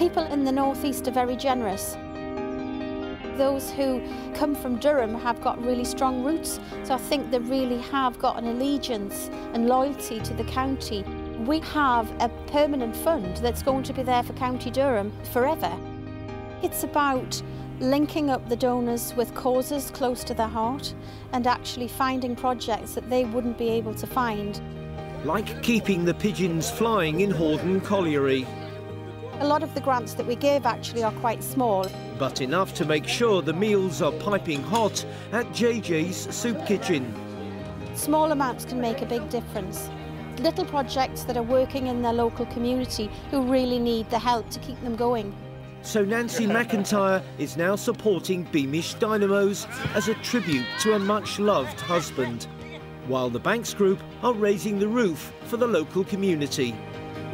People in the North East are very generous. Those who come from Durham have got really strong roots, so I think they really have got an allegiance and loyalty to the county. We have a permanent fund that's going to be there for County Durham forever. It's about linking up the donors with causes close to their heart and actually finding projects that they wouldn't be able to find. Like keeping the pigeons flying in Hordern Colliery. A lot of the grants that we give actually are quite small. But enough to make sure the meals are piping hot at JJ's Soup Kitchen. Small amounts can make a big difference. Little projects that are working in their local community who really need the help to keep them going. So Nancy McIntyre is now supporting Beamish Dynamos as a tribute to a much-loved husband, while the Banks Group are raising the roof for the local community.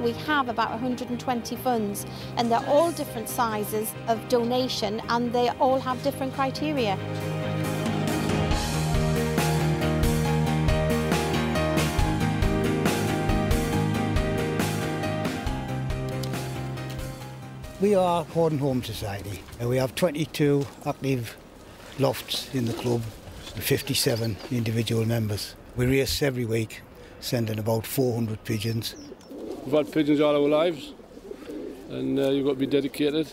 We have about 120 funds and they're all different sizes of donation and they all have different criteria. We are Hordern Home Society. We have 22 active lofts in the club and 57 individual members. We race every week, sending about 400 pigeons. We've had pigeons all our lives, and you've got to be dedicated.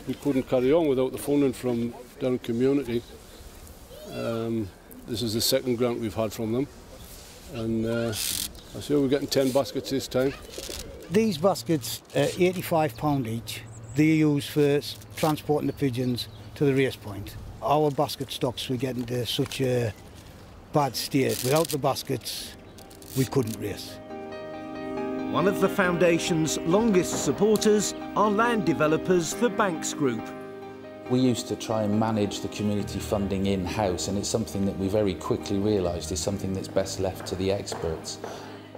We couldn't carry on without the funding from Durham community. This is the second grant we've had from them, and I see we're getting 10 baskets this time. These baskets are £85 each. They're used for transporting the pigeons to the race point. Our basket stocks were getting to such a bad state. Without the baskets, we couldn't race. One of the foundation's longest supporters are land developers, the Banks Group. We used to try and manage the community funding in-house, and it's something that we very quickly realised is something that's best left to the experts.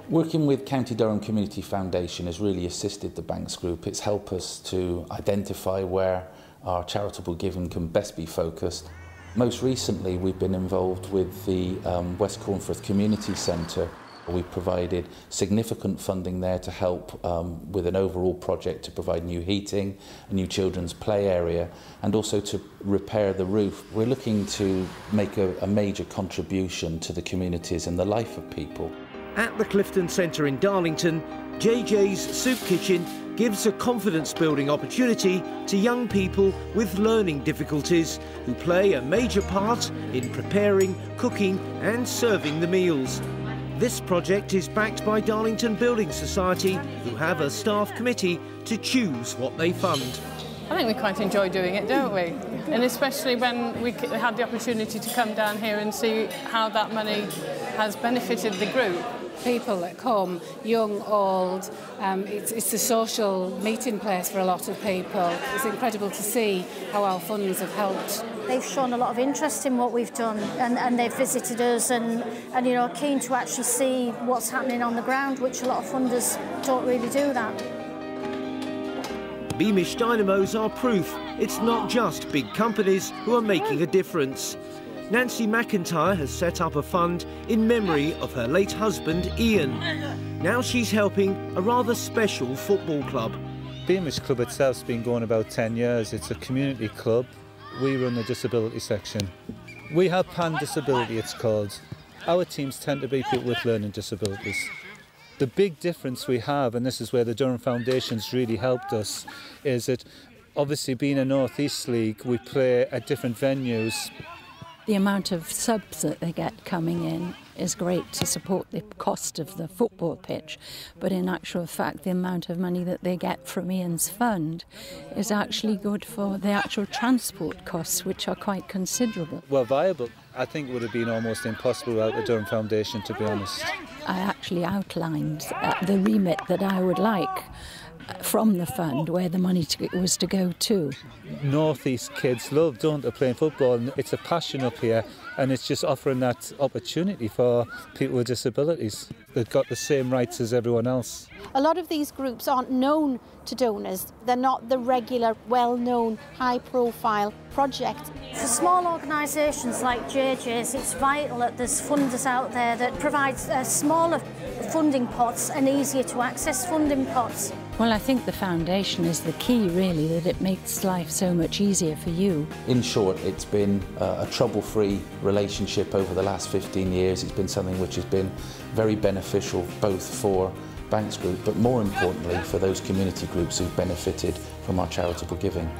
Working with County Durham Community Foundation has really assisted the Banks Group. It's helped us to identify where our charitable giving can best be focused. Most recently, we've been involved with the West Cornforth Community Centre. We've provided significant funding there to help with an overall project to provide new heating, a new children's play area, and also to repair the roof. We're looking to make a major contribution to the communities and the life of people. At the Clifton Centre in Darlington, JJ's Soup Kitchen gives a confidence-building opportunity to young people with learning difficulties who play a major part in preparing, cooking and serving the meals. This project is backed by Darlington Building Society, who have a staff committee to choose what they fund. I think we quite enjoy doing it, don't we? And especially when we had the opportunity to come down here and see how that money has benefited the group. People that come, young, old, it's a social meeting place for a lot of people. It's incredible to see how our funds have helped. They've shown a lot of interest in what we've done and they've visited us and you know, keen to actually see what's happening on the ground, which a lot of funders don't really do that. Beamish Dynamos are proof it's not just big companies who are making a difference. Nancy McIntyre has set up a fund in memory of her late husband, Ian. Now she's helping a rather special football club. Beamish Club itself's been going about 10 years. It's a community club. We run the disability section. We have Pan Disability, it's called. Our teams tend to be people with learning disabilities. The big difference we have, and this is where the Durham Foundation's really helped us, is that obviously being a North East League, we play at different venues. The amount of subs that they get coming in is great to support the cost of the football pitch, but in actual fact the amount of money that they get from Ian's fund is actually good for the actual transport costs, which are quite considerable. Well, viable. I think it would have been almost impossible without the Durham Foundation, to be honest. I actually outlined the remit that I would like from the fund, where the money was to go to. North East kids love, don't they, playing football, and it's a passion up here, and it's just offering that opportunity for people with disabilities. They've got the same rights as everyone else. A lot of these groups aren't known to donors. They're not the regular, well-known, high-profile project. For small organisations like JJ's, it's vital that there's funders out there that provide smaller funding pots and easier to access funding pots. Well, I think the foundation is the key, really, that it makes life so much easier for you. In short, it's been a trouble-free relationship over the last 15 years. It's been something which has been very beneficial both for Banks Group, but more importantly for those community groups who've benefited from our charitable giving.